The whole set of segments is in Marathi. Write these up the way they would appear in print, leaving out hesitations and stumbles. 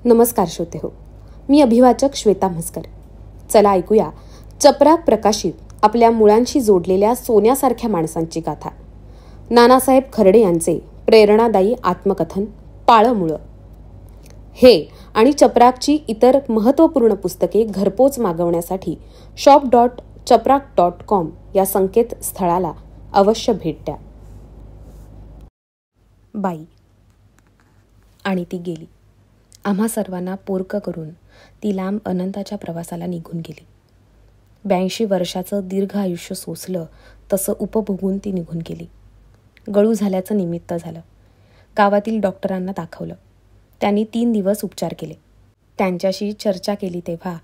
नमस्कार श्रोते हो, मी अभिवाचक श्वेता म्हसकर. चला ऐकूया चपराक प्रकाशित आपल्या मुळांशी जोडलेल्या सोन्यासारख्या माणसांची गाथा. नानासाहेब खर्डे यांचे प्रेरणादायी आत्मकथन पाळं मुळं. हे आणि चपराकची इतर महत्त्वपूर्ण पुस्तके घरपोच मागवण्यासाठी shop.chaprak.com या संकेतस्थळाला अवश्य भेट द्या. बाई. आणि ती गेली. आम्हा सर्वांना पोरकं करून ती लांब अनंताच्या प्रवासाला निघून गेली. 82 वर्षाचं दीर्घ आयुष्य सोसलं तसं उपभोगून ती निघून गेली. गळू झाल्याचं निमित्त झालं. गावातील डॉक्टरांना दाखवलं. त्यांनी 3 दिवस उपचार केले. त्यांच्याशी चर्चा केली तेव्हा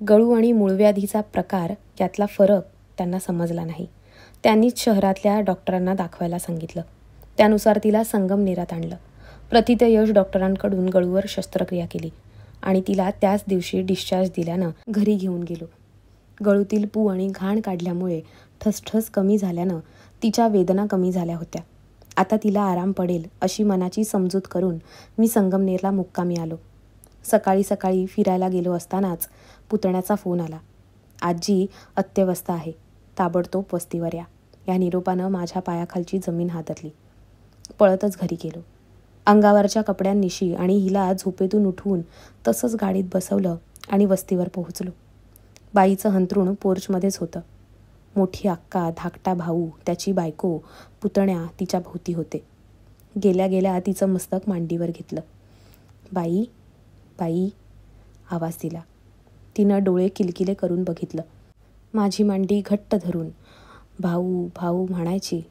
गळू आणि मूळव्याधीचा प्रकार यातला फरक त्यांना समजला नाही. त्यांनीच शहरातल्या डॉक्टरांना दाखवायला सांगितलं. त्यानुसार तिला संगमनेरात आणलं. प्रथितयश डॉक्टरांकडून गळूवर शस्त्रक्रिया केली आणि तिला त्याच दिवशी डिस्चार्ज दिल्यानं घरी घेऊन गेलो. गळूतील पू आणि घाण काढल्यामुळे ठसठस कमी झाल्यानं तिच्या वेदना कमी झाल्या होत्या. आता तिला आराम पडेल अशी मनाची समजूत करून मी संगमनेरला मुक्कामी आलो. सकाळी सकाळी फिरायला गेलो असतानाच पुतण्याचा फोन आला. आजी अत्यवस्थ आहे, ताबडतोब वस्तीवर या. या निरोपानं माझ्या पायाखालची जमीन हादरली. पळतच घरी गेलो. अंगावरच्या कपड्यांनिशी आणि हिला झोपेतून उठवून तसंच गाडीत बसवलं आणि वस्तीवर पोहोचलो. बाईचं हंतरूण पोर्चमध्येच होतं. मोठी अक्का, धाकटा भाऊ, त्याची बायको, पुतण्या तिच्या भोवती होते. गेल्या गेल्या तिचं मस्तक मांडीवर घेतलं. बाई, बाई आवाज दिला. तिनं डोळे किलकिले करून बघितलं. माझी मांडी घट्ट धरून भाऊ भाऊ म्हणायची,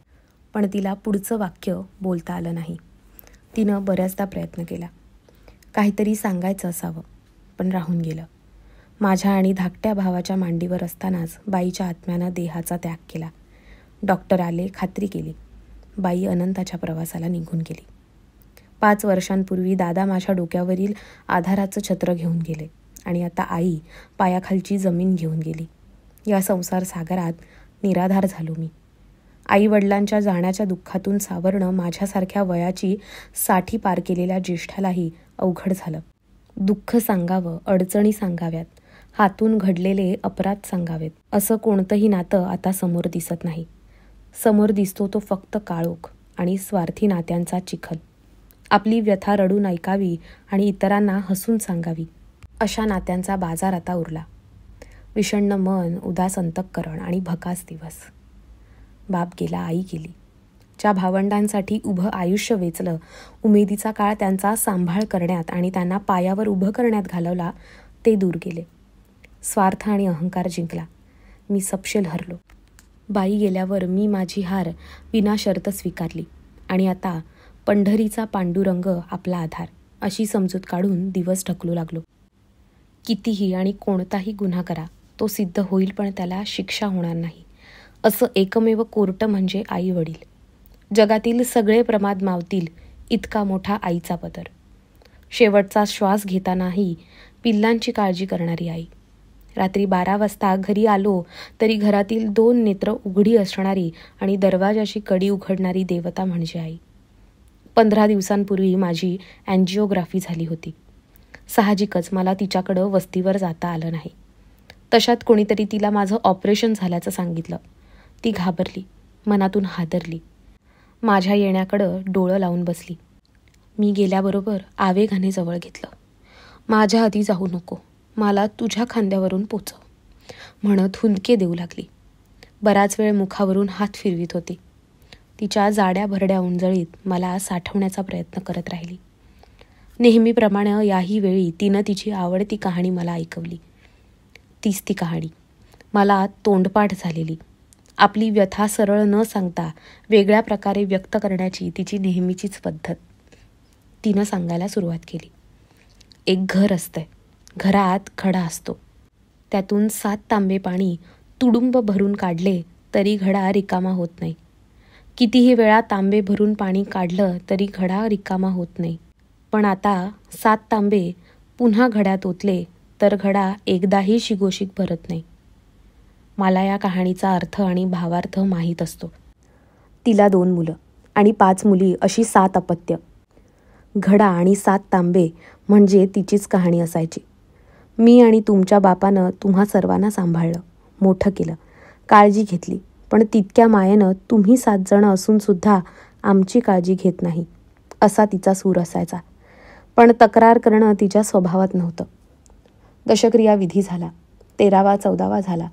पण तिला पुढचं वाक्य बोलता आलं नाही. तिनं बऱ्याचदा प्रयत्न केला. काहीतरी सांगायचं असावं, पण राहून गेलं. माझ्या आणि धाकट्या भावाच्या मांडीवर असतानाच बाईच्या आत्म्यानं देहाचा त्याग केला. डॉक्टर आले, खात्री केली. बाई अनंताच्या प्रवासाला निघून गेली. 5 वर्षांपूर्वी दादा माझ्या डोक्यावरील आधाराचं छत्र घेऊन गेले आणि आता आई पायाखालची जमीन घेऊन गेली. या संसार सागरात निराधार झालो मी. आईवडिलांच्या जाण्याच्या दुःखातून सावरणं माझ्यासारख्या वयाची 60 पार केलेल्या ज्येष्ठालाही अवघड झालं. दुःख सांगावं, अडचणी सांगाव्यात, हातून घडलेले अपराध सांगावेत, असं कोणतंही नातं आता समोर दिसत नाही. समोर दिसतो तो फक्त काळोख आणि स्वार्थी नात्यांचा चिखल. आपली व्यथा रडून ऐकावी आणि इतरांना हसून सांगावी, अशा नात्यांचा बाजार आता उरला. विषण्ण मन, उदास अंतःकरण आणि भकास दिवस. बाप गेला, आई गेली. ज्या भावंडांसाठी उभं आयुष्य वेचलं, उमेदीचा काळ त्यांचा सांभाळ करण्यात आणि त्यांना पायावर उभं करण्यात घालवला, ते दूर गेले. स्वार्थ आणि अहंकार जिंकला. मी सपशेल हरलो. बाई गेल्यावर मी माझी हार विनाशर्त स्वीकारली आणि आता पंढरीचा पांडुरंग आपला आधार, अशी समजूत काढून दिवस ढकलू लागलो. कितीही आणि कोणताही गुन्हा करा, तो सिद्ध होईल पण त्याला शिक्षा होणार नाही, असं एकमेव कोर्ट म्हणजे आई वडील. जगातील सगळे प्रमाद मावतील इतका मोठा आईचा पदर. शेवटचा श्वास घेतानाही पिल्लांची काळजी करणारी आई. रात्री 12 वाजता घरी आलो तरी घरातील 2 नेत्र उघडी असणारी आणि दरवाजाची कडी उघडणारी देवता म्हणजे आई. 15 दिवसांपूर्वी माझी अँजिओग्राफी झाली होती. साहजिकच मला तिच्याकडं वस्तीवर जाता आलं नाही. तशात कोणीतरी तिला माझं ऑपरेशन झाल्याचं सांगितलं. ती घाबरली, मनातून हादरली. माझ्या येण्याकडं डोळं लावून बसली. मी गेल्याबरोबर आवेगाने जवळ घेतलं. माझ्या आधी जाऊ नको, मला तुझ्या खांद्यावरून पोचव म्हणत हुंदके देऊ लागली. बराच वेळ मुखावरून हात फिरवीत होती. तिच्या जाड्या भरड्या उंजळीत मला साठवण्याचा प्रयत्न करत राहिली. नेहमीप्रमाणे याही वेळी तिनं तिची आवडती कहाणी मला ऐकवली. तीच ती कहाणी, मला तोंडपाठ झालेली. आपली व्यथा सरळ न सांगता वेगळ्या प्रकारे व्यक्त करण्याची तिची नेहमीचीच पद्धत. तिनं सांगायला सुरुवात केली. एक घर असतंय. घरात खडा असतो. त्यातून 7 तांबे पाणी तुडुंब भरून काढले तरी घडा रिकामा होत नाही. कितीही वेळा तांबे भरून पाणी काढलं तरी घडा रिकामा होत नाही. पण आता 7 तांबे पुन्हा घड्यात ओतले तर घडा एकदाही शिगोशिक भरत नाही. मला या कहाणीचा अर्थ आणि भावार्थ माहीत असतो. तिला 2 मुलं आणि 5 मुली अशी 7 अपत्य. घडा आणि 7 तांबे म्हणजे तिचीच कहाणी असायची. मी आणि तुमच्या बापानं तुम्हा सर्वांना सांभाळलं, मोठं केलं, काळजी घेतली. पण तितक्या मायेनं तुम्ही 7 जण असूनसुद्धा आमची काळजी घेत नाही, असा तिचा सूर असायचा. पण तक्रार करणं तिच्या स्वभावात नव्हतं. दशक्रिया विधी झाला. 13वा 14वा झाला.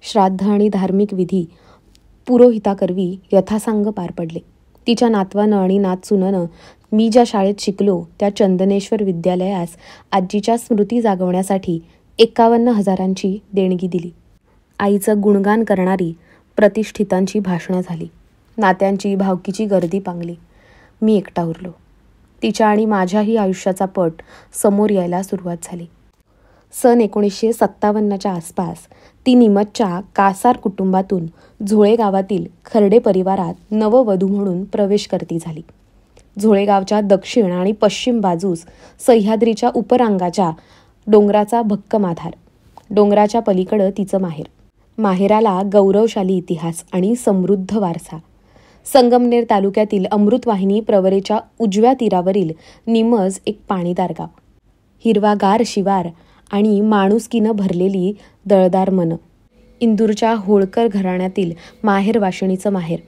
श्राद्ध आणि धार्मिक विधी पुरोहिताकरवी यथासांग पार पडले. तिच्या नातवानं आणि नातसुनेनं मी ज्या शाळेत शिकलो त्या चंदनेश्वर विद्यालयास आजीच्या स्मृती जागवण्यासाठी 51,000ची देणगी दिली. आईचं गुणगान करणारी प्रतिष्ठितांची भाषणं झाली. नात्यांची भावकीची गर्दी पांगली. मी एकटा उरलो. तिच्या आणि माझ्याही आयुष्याचा पट समोर यायला सुरुवात झाली. सन 1957च्या आसपास ती निमतच्या कासार कुटुंबातून झोळे गावातील खर्डे परिवारात नववधू म्हणून प्रवेश करती झाली. झोळेगावच्या दक्षिण आणि पश्चिम बाजूस सह्याद्रीच्या उपरांगाच्या डोंगराचा भक्कम आधार. डोंगराच्या पलीकडं तिचं माहेर. माहेराला गौरवशाली इतिहास आणि समृद्ध वारसा. संगमनेर तालुक्यातील अमृतवाहिनी प्रवरेच्या उजव्या तीरावरील निमज एक पाणीदार गाव. हिरवागार शिवार आणि माणुसकीनं भरलेली दळदार मनं. इंदूरच्या होळकर घराण्यातील माहेरवाशिणीचं माहेर.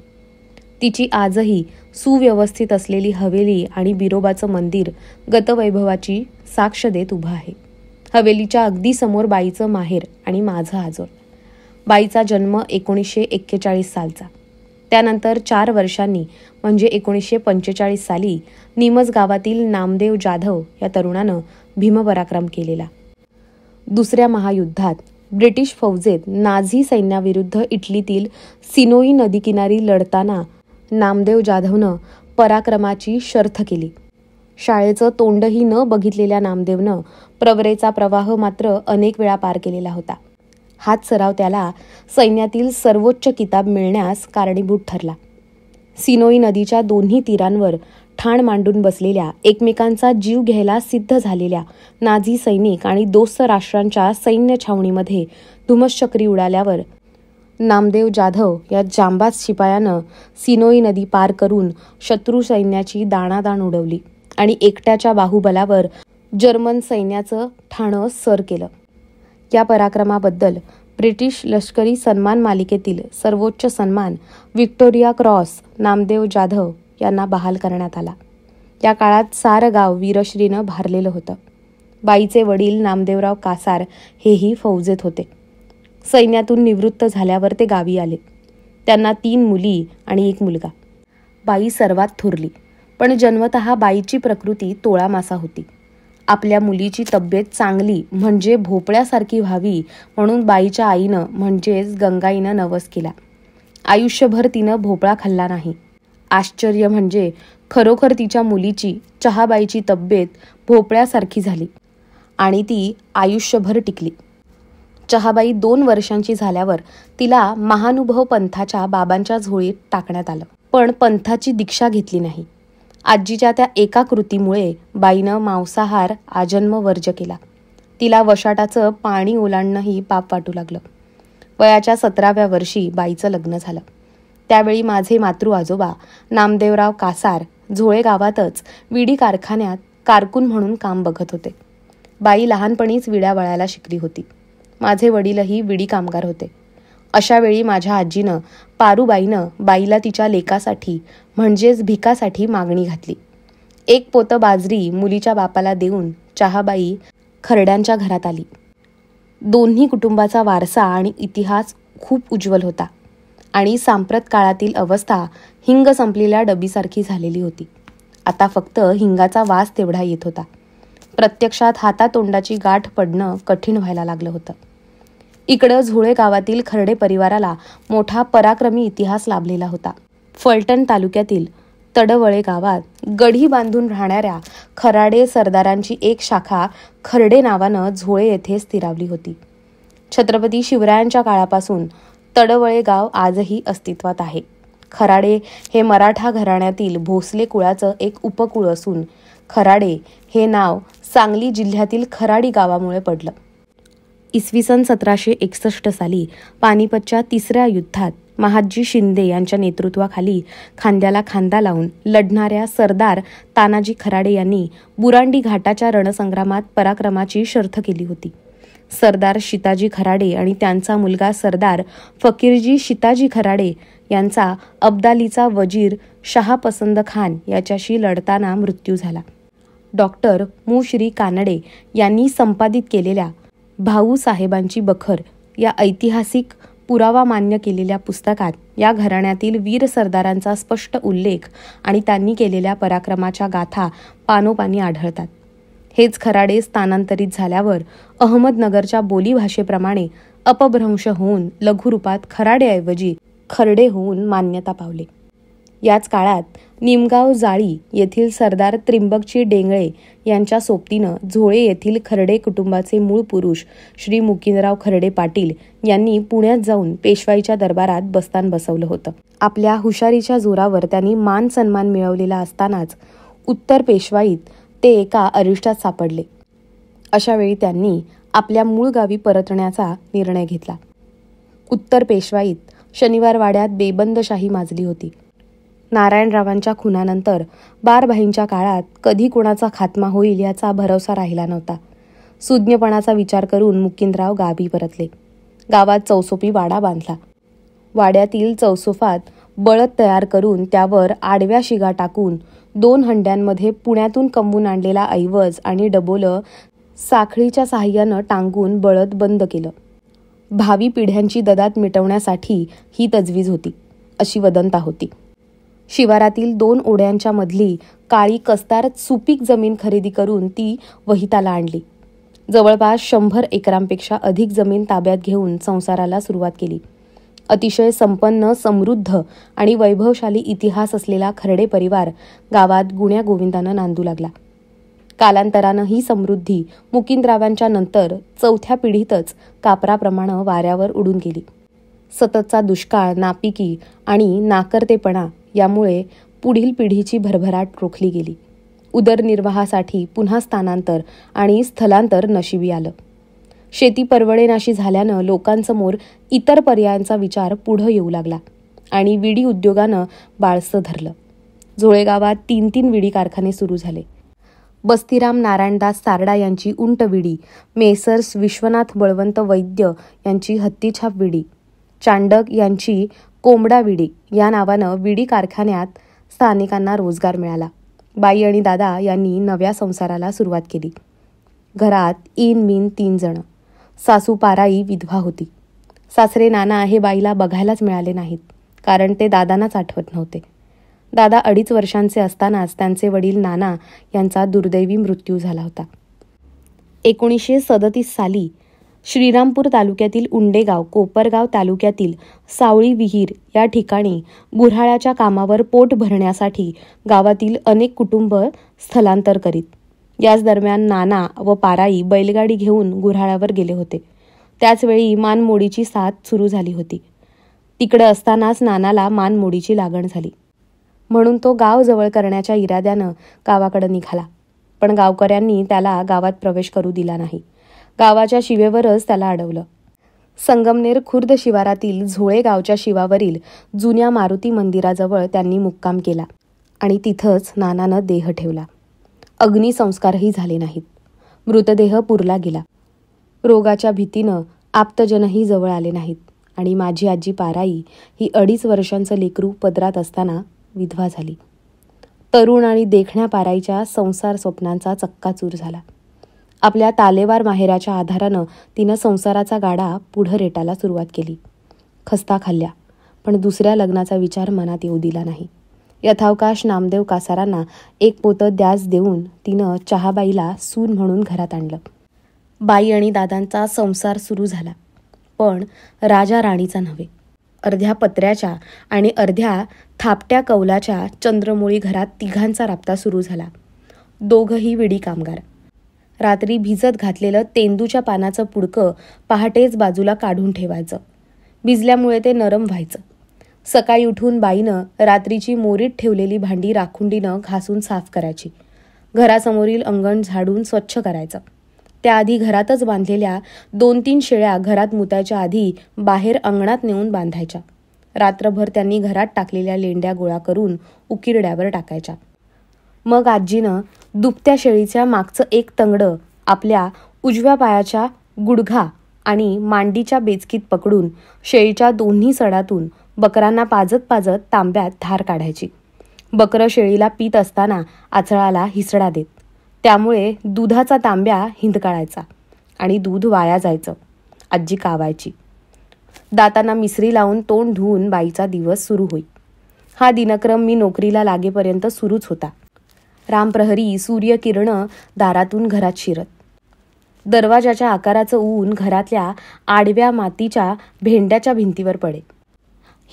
तिची आजही सुव्यवस्थित असलेली हवेली आणि बिरोबाचं मंदिर गतवैभवाची साक्ष देत उभं आहे. हवेलीच्या अगदी समोर बाईचं माहेर आणि माझं आजोळ. बाईचा जन्म 1941 सालचा. त्यानंतर 4 वर्षांनी म्हणजे 1945 साली निमज गावातील नामदेव जाधव या तरुणानं भीमपराक्रम केलेला. दुसऱ्या महायुद्धात ब्रिटिश फौजेत नाझी सैन्याविरुद्ध इटलीतील सिनोई नदीकिनारी लढताना नामदेव जाधवनं पराक्रमाची शर्थ केली. शाळेचं तोंडही न बघितलेल्या नामदेवनं प्रवरेचा प्रवाह मात्र अनेक वेळा पार केलेला होता. हाच सराव त्याला सैन्यातील सर्वोच्च किताब मिळण्यास कारणीभूत ठरला. सिनोई नदीच्या दोन्ही तीरांवर ठाण मांडून बसलेल्या, एकमेकांचा जीव घ्यायला सिद्ध झालेल्या नाझी सैनिक आणि दोस्त राष्ट्रांच्या सैन्य छावणीमध्ये धुमश्चक्री उडाल्यावर नामदेव जाधव या जांबाज शिपायानं सिनोई नदी पार करून शत्रू सैन्याची दाणादाण उडवली आणि एकट्याच्या बाहुबलावर जर्मन सैन्याचं ठाणं सर केलं. या पराक्रमाबद्दल ब्रिटिश लष्करी सन्मान मालिकेतील सर्वोच्च सन्मान व्हिक्टोरिया क्रॉस नामदेव जाधव यांना बहाल करण्यात आला. या काळात सारं गाव वीरश्रीनं भारलेलं होतं. बाईचे वडील नामदेवराव कासार हेही फौजेत होते. सैन्यातून निवृत्त झाल्यावर ते गावी आले. त्यांना 3 मुली आणि 1 मुलगा. बाई सर्वात थोरली, पण जन्मतः बाईची प्रकृती तोळामासा होती. आपल्या मुलीची तब्येत चांगली म्हणजे भोपळ्यासारखी व्हावी म्हणून बाईच्या आईनं म्हणजेच गंगाईनं नवस केला. आयुष्यभर तिनं भोपळा खाल्ला नाही. आश्चर्य म्हणजे खरोखर तिच्या मुलीची चहाबाईची तब्येत भोपळ्यासारखी झाली आणि ती आयुष्यभर टिकली. चहाबाई 2 वर्षांची झाल्यावर तिला महानुभव पंथाच्या बाबांच्या झोळीत टाकण्यात आलं. पण पंथाची दीक्षा घेतली नाही. आजीच्या त्या एका कृतीमुळे बाईनं मांसाहार आजन्म वर्ज केला. तिला वशाटाचं पाणी ओलांडणंही पाप वाटू लागलं. वयाच्या 17व्या वर्षी बाईचं लग्न झालं. त्यावेळी माझे मातृ आजोबा नामदेवराव कासार झोळे गावातच विडी कारखान्यात कारकून म्हणून काम बघत होते. बाई लहानपणीच विड्या वळायला शिकली होती. माझे वडीलही विडी कामगार होते. अशा वेळी माझ्या आजीनं पारूबाईनं बाईला तिच्या लेकासाठी म्हणजेच भिकासाठी मागणी घातली. 1 पोतं बाजरी मुलीच्या बापाला देऊन चहाबाई खरड्यांच्या घरात आली. दोन्ही कुटुंबाचा वारसा आणि इतिहास खूप उज्ज्वल होता आणि सांप्रत काळातील अवस्था हिंग संपलेल्या डबीसारखी झालेली होती. आता फक्त हिंगाचा वास तेवढा येत होता. प्रत्यक्षात हातातोंडाची गाठ पडणं कठीण व्हायला लागलं होतं. इकडं झोळे गावातील खर्डे परिवाराला मोठा पराक्रमी इतिहास लाभलेला होता. फलटण तालुक्यातील तडवळे गावात गढी बांधून राहणाऱ्या खराडे सरदारांची एक शाखा खर्डे नावानं झोळे येथे स्थिरावली होती. छत्रपती शिवरायांच्या काळापासून तडवळे गाव आजही अस्तित्वात आहे. खराडे हे मराठा घराण्यातील भोसले कुळाचं एक उपकुळ असून खराडे हे नाव सांगली जिल्ह्यातील खराडी गावामुळे पडलं. इसवी सन 1761 साली पानिपतच्या 3ऱ्या युद्धात महादजी शिंदे यांच्या नेतृत्वाखाली खांद्याला खांदा लावून लढणाऱ्या सरदार तानाजी खराडे यांनी बुरांडी घाटाच्या रणसंग्रामात पराक्रमाची शर्थ केली होती. सरदार शिताजी खराडे आणि त्यांचा मुलगा सरदार फकीरजी शिताजी खराडे यांचा अब्दालीचा वजीर शहापसंद खान याच्याशी लढताना मृत्यू झाला. डॉक्टर मु. श्री. कानडे यांनी संपादित केलेल्या भाऊ साहेबांची बखर या ऐतिहासिक पुरावा मान्य केलेल्या पुस्तकात या घराण्यातील वीर सरदारांचा स्पष्ट उल्लेख आणि त्यांनी केलेल्या पराक्रमाच्या गाथा पानोपानी आढळतात. हेच खराडे स्थानांतरित झाल्यावर अहमदनगरच्या बोलीभाषेप्रमाणे अपभ्रंश होऊन लघुरूपात खराडेऐवजी खर्डे होऊन मान्यता पावले. याच काळात निमगाव जाळी येथील सरदार त्रिंबकजी डेंगळे यांच्या सोबतीनं झोळे येथील खर्डे कुटुंबाचे मूळ पुरुष श्री मुकिंदराव खर्डे पाटील यांनी पुण्यात जाऊन पेशवाईच्या दरबारात बस्तान बसवलं होतं. आपल्या हुशारीच्या जोरावर त्यांनी मान सन्मान मिळवलेला असतानाच उत्तर पेशवाईत ते एका अरिष्टात सापडले. अशा वेळी त्यांनी आपल्या मूळ गावी परतण्याचा निर्णय घेतला. उत्तर पेशवाईत शनिवारवाड्यात बेबंदशाही माजली होती. नारायणरावांच्या खुनानंतर बारभाईंच्या काळात कधी कोणाचा खात्मा होईल याचा भरवसा राहिला नव्हता. सुज्ञपणाचा विचार करून मुकिंदराव गावी परतले. गावात चौसोपी वाडा बांधला. वाड्यातील चौसोफात बळद तयार करून त्यावर आडव्या शिगा टाकून 2 हंड्यांमध्ये पुण्यातून कमवून आणलेला ऐवज आणि डबोलं साखळीच्या साहाय्यानं टांगून बळद बंद केलं. भावी पिढ्यांची ददात मिटवण्यासाठी ही तजवीज होती, अशी वदंता होती. शिवारातील 2 ओढ्यांच्या मधली काळी कस्तार सुपीक जमीन खरेदी करून ती वहिताला आणली. जवळपास 100 एकरांपेक्षा अधिक जमीन ताब्यात घेऊन संसाराला सुरुवात केली. अतिशय संपन्न, समृद्ध आणि वैभवशाली इतिहास असलेला खर्डे परिवार गावात गुण्या गोविंदानं नांदू लागला. कालांतरानं ही समृद्धी मुकिंदरावांच्या नंतर 4थ्या पिढीतच कापराप्रमाणे वाऱ्यावर उडून गेली. सततचा दुष्काळ, नापिकी आणि नाकर्तेपणा यामुळे पुढील पिढीची भरभराट रोखली गेली. उदरनिर्वाहासाठी पुन्हा स्थानांतर आणि स्थलांतर नशिबी आलं. शेती परवडेनाशी झाल्यानं लोकांसमोर इतर पर्यायांचा विचार पुढं येऊ लागला आणि विडी उद्योगानं बाळसं धरलं. झोळे गावात 3 विडी कारखाने सुरू झाले. बस्तीराम नारायणदास सारडा यांची उंट विडी, मेसर्स विश्वनाथ बळवंत वैद्य यांची हत्तीछाप विडी, चांडक यांची कोंबडा विडी या नावानं विडी कारखान्यात स्थानिकांना रोजगार मिळाला. बाई आणि दादा यांनी नव्या संसाराला सुरुवात केली. घरात इन मीन 3 जण. सासू पाराई विधवा होती. सासरे नाना हे बाईला बघायलाच मिळाले नाहीत, कारण ते दादांनाच आठवत नव्हते. दादा 2.5 वर्षांचे असतानाच त्यांचे वडील नाना यांचा दुर्दैवी मृत्यू झाला होता. 1937 साली श्रीरामपूर तालुक्यातील उंडेगाव, कोपरगाव तालुक्यातील सावळी विहीर या ठिकाणी गुऱ्हाळाच्या कामावर पोट भरण्यासाठी गावातील अनेक कुटुंब स्थलांतर करीत. याच दरम्यान नाना व पाराई बैलगाडी घेऊन गुऱ्हाळावर गेले होते. त्याचवेळी मानमोडीची साथ सुरू झाली होती. तिकडे असतानाच नानाला मानमोडीची लागण झाली. म्हणून तो गाव जवळ करण्याच्या इराद्यानं गावाकडे निघाला. पण गावकऱ्यांनी त्याला गावात प्रवेश करू दिला नाही. गावाच्या शिवेवरच त्याला अडवलं. संगमनेर खुर्द शिवारातील झोळे गावच्या शिवावरील जुन्या मारुती मंदिराजवळ त्यांनी मुक्काम केला आणि तिथंच नानानं देह ठेवला. अग्निसंस्कारही झाले नाहीत. मृतदेह पुरला गेला. रोगाच्या भीतीनं आप्तजनही जवळ आले नाहीत आणि माझी आजी पाराई ही 2.5 वर्षांचं लेकरू पदरात असताना विधवा झाली. तरुण आणि देखण्या पाराईच्या संसार स्वप्नांचा चक्काचूर झाला. आपल्या तालेवार माहेराच्या आधारानं तिनं संसाराचा गाडा पुढं रेटायला सुरुवात केली. खस्ता खाल्ल्या, पण दुसऱ्या लग्नाचा विचार मनात येऊ दिला नाही. यथावकाश नामदेव कासारांना 1 पोतं द्यास देऊन तिनं चहाबाईला सून म्हणून घरात आणलं. बाई आणि दादांचा संसार सुरू झाला, पण राजा राणीचा नव्हे. अर्ध्या पत्र्याच्या आणि अर्ध्या थापट्या कौलाच्या चंद्रमोळी घरात तिघांचा राबता सुरू झाला. दोघंही विडी कामगार. रात्री भिजत घातलेलं तेंदूच्या पानाचं पुडकं पहाटेच बाजूला काढून ठेवायचं. भिजल्यामुळे ते नरम व्हायचं. सकाळी उठून बाईनं रात्रीची मोरीत ठेवलेली भांडी राखुंडीनं घासून साफ करायची. घरासमोरील अंगण झाडून स्वच्छ करायचं. त्याआधी घरातच बांधलेल्या 2-3 शेळ्या घरात मुतायच्या आधी बाहेर अंगणात नेऊन बांधायच्या. रात्रभर त्यांनी घरात टाकलेल्या लेंड्या गोळा करून उकिरड्यावर टाकायच्या. मग आजीनं दुभत्या शेळीच्या मागचं एक तंगडं आपल्या उजव्या पायाच्या गुडघा आणि मांडीच्या बेचकीत पकडून शेळीच्या दोन्ही सडातून बकरांना पाजत पाजत तांब्यात धार काढायची. बकरं शेळीला पीत असताना आचळाला हिसडा देत. त्यामुळे दुधाचा तांब्या हिंदकाळायचा आणि दूध वाया जायचं. आजी कावायची. दातांना मिसरी लावून तोंड धुवून बाईचा दिवस सुरू होई. हा दिनक्रम मी नोकरीला लागेपर्यंत सुरूच होता. रामप्रहरी सूर्यकिरणं दारातून घरात शिरत. दरवाजाच्या आकाराचं ऊन घरातल्या आडव्या मातीच्या भेंड्याच्या भिंतीवर पडे.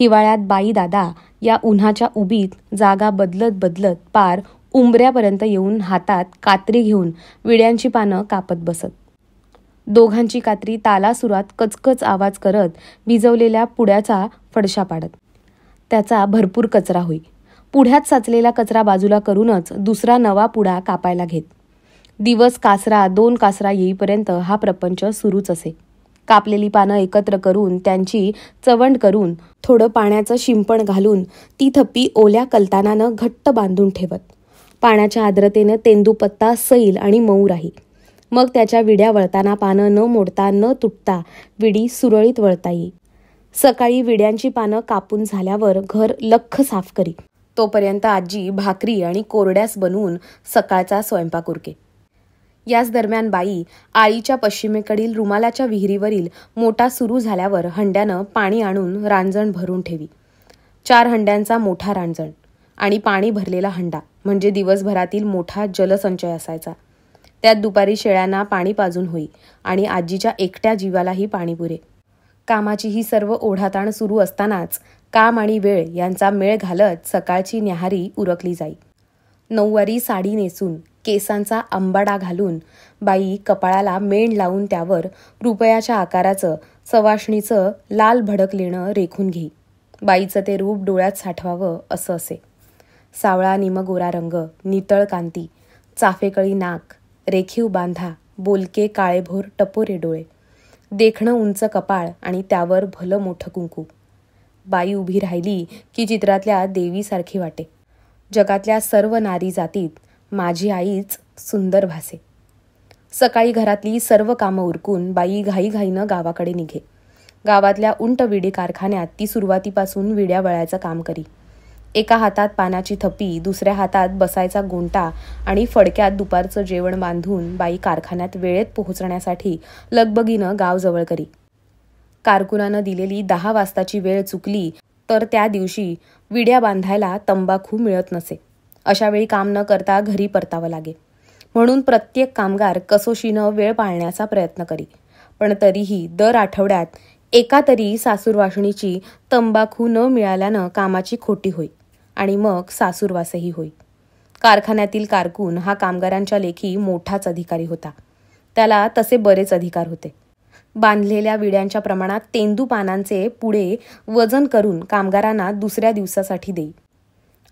हिवाळ्यात बाई दादा या उन्हाच्या उबीत जागा बदलत बदलत पार उंबऱ्यापर्यंत येऊन हातात कात्री घेऊन विड्यांची पानं कापत बसत. दोघांची कात्री तालासुरात कचकच आवाज करत भिजवलेल्या पुड्याचा फडशा पाडत. त्याचा भरपूर कचरा होई. पुढ्यात साचलेला कचरा बाजूला करूनच दुसरा नवा पुडा कापायला घेत. दिवस कासरा 2 कासरा येईपर्यंत हा प्रपंच सुरूच असे. कापलेली पानं एकत्र करून त्यांची चवंड करून थोडं पाण्याचं शिंपण घालून ती थप्पी ओल्या कलतानानं घट्ट बांधून ठेवत. पाण्याच्या आर्द्रतेनं तेंदूपत्ता सैल आणि मऊ राही. मग त्याच्या विड्या वळताना पानं न मोडता न तुटता विडी सुरळीत वळता येई. सकाळी विड्यांची पानं कापून झाल्यावर घर लख्ख साफ करी. तोपर्यंत आजी भाकरी आणि कोरड्यास बनवून सकाळचा स्वयंपाक उरके. याच दरम्यान बाई आईच्या पश्चिमेकडील रुमालाच्या विहिरीवरील मोठा सुरू झाल्यावर हंड्यानं पाणी आणून रांजण भरून ठेवी. 4 हंड्यांचा मोठा रांजण आणि पाणी भरलेला हंडा म्हणजे दिवसभरातील मोठा जलसंचय असायचा. त्यात दुपारी शेळ्यांना पाणी पाजून होई आणि आजीच्या एकट्या जीवालाही पाणी पुरे. कामाची ही सर्व ओढाताण सुरू असतानाच काम आणि वेळ यांचा मेळ घालत सकाळची न्याहारी उरकली जाई. नऊवारी साडी नेसून केसांचा अंबाडा घालून बाई कपाळाला मेण लावून त्यावर रुपयाच्या आकाराचं सवाष्णीचं लाल भडक लेणं रेखून घेई. बाईचं ते रूप डोळ्यात साठवावं असं असे. सावळा निमगोरा रंग, नितळ कांती, चाफेकळी नाक, रेखीव बांधा, बोलके काळेभोर टपोरे डोळे, देखणं उंच कपाळ आणि त्यावर भलं मोठं कुंकू. बाई उभी राहिली की चित्रातल्या देवीसारखी वाटे. जगातल्या सर्व नारी जातीत माझी आईच सुंदर भासे. सकाळी घरातली सर्व कामं उरकून बाई घाईघाईनं गावाकडे निघे. गावातल्या उंट विडी कारखान्यात ती सुरुवातीपासून विड्या वळायचं काम करी. एका हातात पानाची थप्पी, दुसऱ्या हातात बसायचा गोंटा आणि फडक्यात दुपारचं जेवण बांधून बाई कारखान्यात वेळेत पोहोचण्यासाठी लगबगीनं गाव जवळ करी. कारकुनानं दिलेली 10 वाजताची वेळ चुकली तर त्या दिवशी विड्या बांधायला तंबाखू मिळत नसे. अशा वेळी काम न करता घरी परतावं लागे. म्हणून प्रत्येक कामगार कसोशीनं वेळ पाळण्याचा प्रयत्न करी. पण तरीही दर आठवड्यात एका तरी सासूरवासणीची तंबाखू न मिळाल्यानं कामाची खोटी होई आणि मग सासूरवासही होई. कारखान्यातील कारकून हा कामगारांच्या लेखी मोठाच अधिकारी होता. त्याला तसे बरेच अधिकार होते. बांधलेल्या विड्यांच्या प्रमाणात तेंदू पानांचे पुढे वजन करून कामगारांना दुसऱ्या दिवसासाठी देई.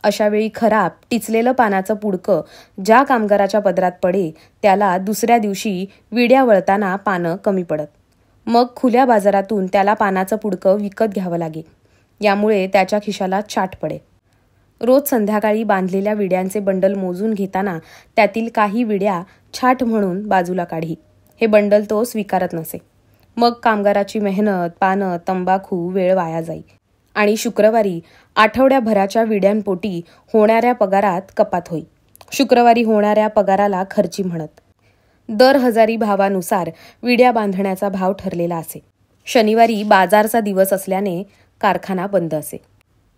अशा वेळी खराब टिचलेलं पानाचं पुडकं ज्या कामगाराच्या पदरात पडे त्याला दुसऱ्या दिवशी विड्या वळताना पानं कमी पडत. मग खुल्या बाजारातून त्याला पानाचं पुडकं विकत घ्यावं लागे. यामुळे त्याच्या खिशाला चाट पडे. रोज संध्याकाळी बांधलेल्या विड्यांचे बंडल मोजून घेताना त्यातील काही विड्या छाट म्हणून बाजूला काढी. हे बंडल तो स्वीकारत नसे. मग कामगाराची मेहनत, पानं, तंबाखू, वेळ वाया जाई आणि शुक्रवारी आठवड्याभराच्या विड्यांपोटी होणाऱ्या पगारात कपात होई. शुक्रवारी होणाऱ्या पगाराला खर्ची म्हणत. दर हजारी भावानुसार विड्या बांधण्याचा भाव ठरलेला असे. शनिवारी बाजारचा दिवस असल्याने कारखाना बंद असे.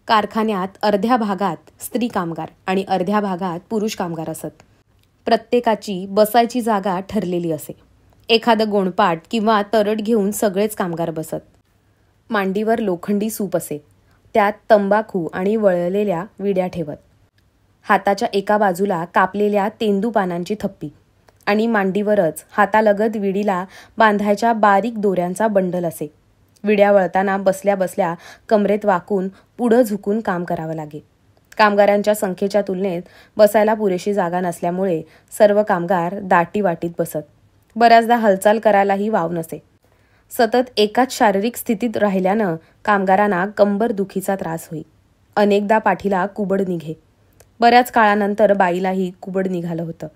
कारखान्यात अर्ध्या भागात स्त्री कामगार आणि अर्ध्या भागात पुरुष कामगार असत. प्रत्येकाची बसायची जागा ठरलेली असे. एखादं गोणपाट किंवा तरड घेऊन सगळेच कामगार बसत. मांडीवर लोखंडी सूप असे. त्यात तंबाखू आणि वळलेल्या विड्या ठेवत. हाताच्या एका बाजूला कापलेल्या तेंदू पानांची थप्पी आणि मांडीवरच हातालगत विडीला बांधायच्या बारीक दोऱ्यांचा बंडल असे. विड्या वळताना बसल्या बसल्या कमरेत वाकून पुढं झुकून काम करावं लागे. कामगारांच्या संख्येच्या तुलनेत बसायला पुरेशी जागा नसल्यामुळे सर्व कामगार दाटी वाटीत बसत. बऱ्याचदा हालचाल करायलाही वाव नसे. सतत एकाच शारीरिक स्थितीत राहिल्यानं कामगारांना कंबर दुखीचा त्रास होई. अनेकदा पाठीला कुबड निघे. बऱ्याच काळानंतर बाईलाही कुबड निघालं होतं.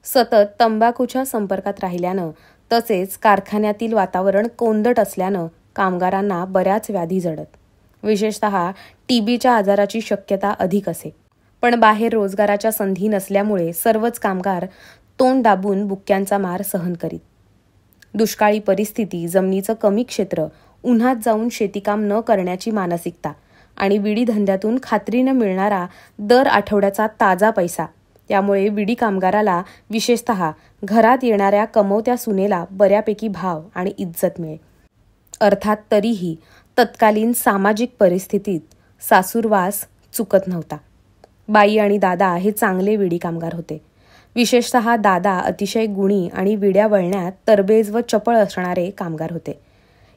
सतत तंबाखूच्या संपर्कात राहिल्यानं तसेच कारखान्यातील वातावरण कोंदट असल्यानं कामगारांना बऱ्याच व्याधी जडत. विशेषतः टीबीच्या आजाराची शक्यता अधिक असे. पण बाहेर रोजगाराच्या संधी नसल्यामुळे सर्वच कामगार तोंड दाबून बुक्क्यांचा मार सहन करीत. दुष्काळी परिस्थिती, जमिनीचं कमी क्षेत्र, उन्हात जाऊन शेतीकाम न करण्याची मानसिकता आणि विडी धंद्यातून खात्रीनं मिळणारा दर आठवड्याचा ताजा पैसा यामुळे विडी कामगाराला विशेषतः घरात येणाऱ्या कमवत्या सुनेला बऱ्यापैकी भाव आणि इज्जत मिळे. अर्थात तरीही तत्कालीन सामाजिक परिस्थितीत सासूरवास चुकत नव्हता. बाई आणि दादा हे चांगले विडी कामगार होते. विशेषतः दादा अतिशय गुणी आणि विड्या वळण्यात तरबेज व चपळ असणारे कामगार होते.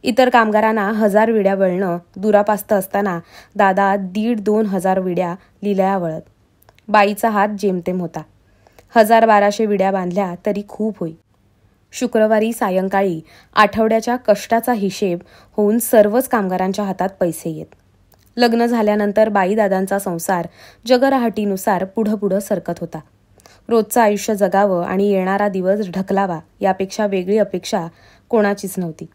इतर कामगारांना 1000 विड्या वळणं दुरापास्त असताना दादा 1,500-2,000 विड्या लिलया वळत. बाईचा हात जेमतेम होता. 1000-1200 विड्या बांधल्या तरी खूप होई. शुक्रवारी सायंकाळी आठवड्याच्या कष्टाचा हिशेब होऊन सर्वच कामगारांच्या हातात पैसे येत. लग्न झाल्यानंतर बाईदादांचा संसार जगरहाटीनुसार पुढं सरकत होता. रोजचं आयुष्य जगावं आणि येणारा दिवस ढकलावा यापेक्षा वेगळी अपेक्षा कोणाचीच नव्हती.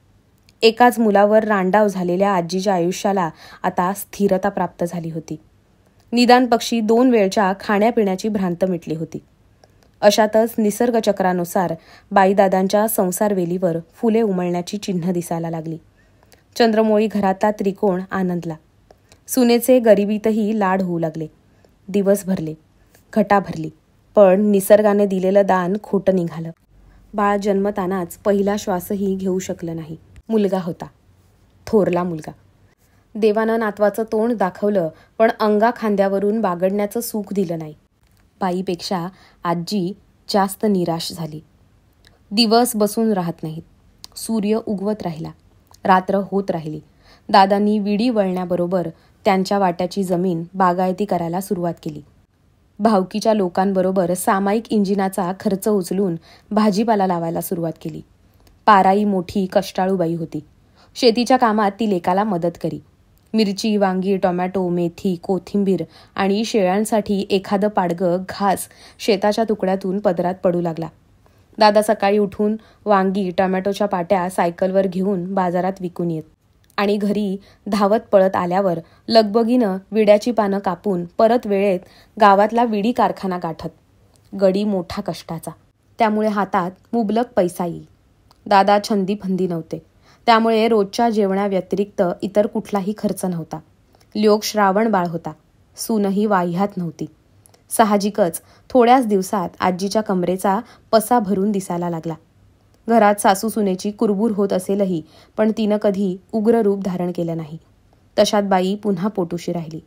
एकाच मुलावर रांडाव झालेल्या आजीच्या आयुष्याला आता स्थिरता प्राप्त झाली होती. निदान पक्षी 2 वेळच्या खाण्यापिण्याची भ्रांत मिटली होती. अशातच निसर्गचक्रानुसार बाईदादांच्या संसारवेलीवर फुले उमलण्याची चिन्ह दिसायला लागली. चंद्रमोळी घरातला त्रिकोण आनंदला. सुनेचे गरिबीतही लाड होऊ लागले. दिवस भरले, घटा भरली, पण निसर्गाने दिलेलं दान खोटं निघालं. बाळ जन्मतानाच पहिला श्वासही घेऊ शकलं नाही. मुलगा होता, थोरला मुलगा. देवानं नातवाचं तोंड दाखवलं, पण अंगा खांद्यावरून बागडण्याचं सुख दिलं नाही. बाईपेक्षा आजी जास्त निराश झाली. दिवस बसून राहत नाहीत. सूर्य उगवत राहिला, रात्र होत राहिली. दादांनी विडी वळण्याबरोबर त्यांच्या वाट्याची जमीन बागायती करायला सुरुवात केली. भावकीच्या लोकांबरोबर सामायिक इंजिनाचा खर्च उचलून भाजीपाला लावायला सुरुवात केली. पाराई मोठी कष्टाळू बाई होती. शेतीच्या कामात ती लेकाला मदत करी. मिरची, वांगी, टोमॅटो, मेथी, कोथिंबीर आणि शेळ्यांसाठी एखादं पाडगं घास शेताच्या तुकड्यातून पदरात पडू लागला. दादा सकाळी उठून वांगी, टोमॅटोच्या पाट्या सायकलवर घेऊन बाजारात विकून येत आणि घरी धावत पळत आल्यावर लगबगीनं विड्याची पानं कापून परत वेळेत गावातला विडी कारखाना गाठत. गडी मोठा कष्टाचा, त्यामुळे हातात मुबलक पैसा येई. दादा छंदी फंदी नव्हते, त्यामुळे रोजच्या जेवणाव्यतिरिक्त इतर कुठलाही खर्च नव्हता. ल्योक श्रावण बाळ होता. सूनही वाह्यात नव्हती. साहजिकच थोड्याच दिवसात आजीच्या कमरेचा पसा भरून दिसायला लागला. घरात सासू सुनेची कुरबूर होत असेलही, पण तिनं कधी उग्र रूप धारण केलं नाही. तशात बाई पुन्हा पोटुशी राहिली.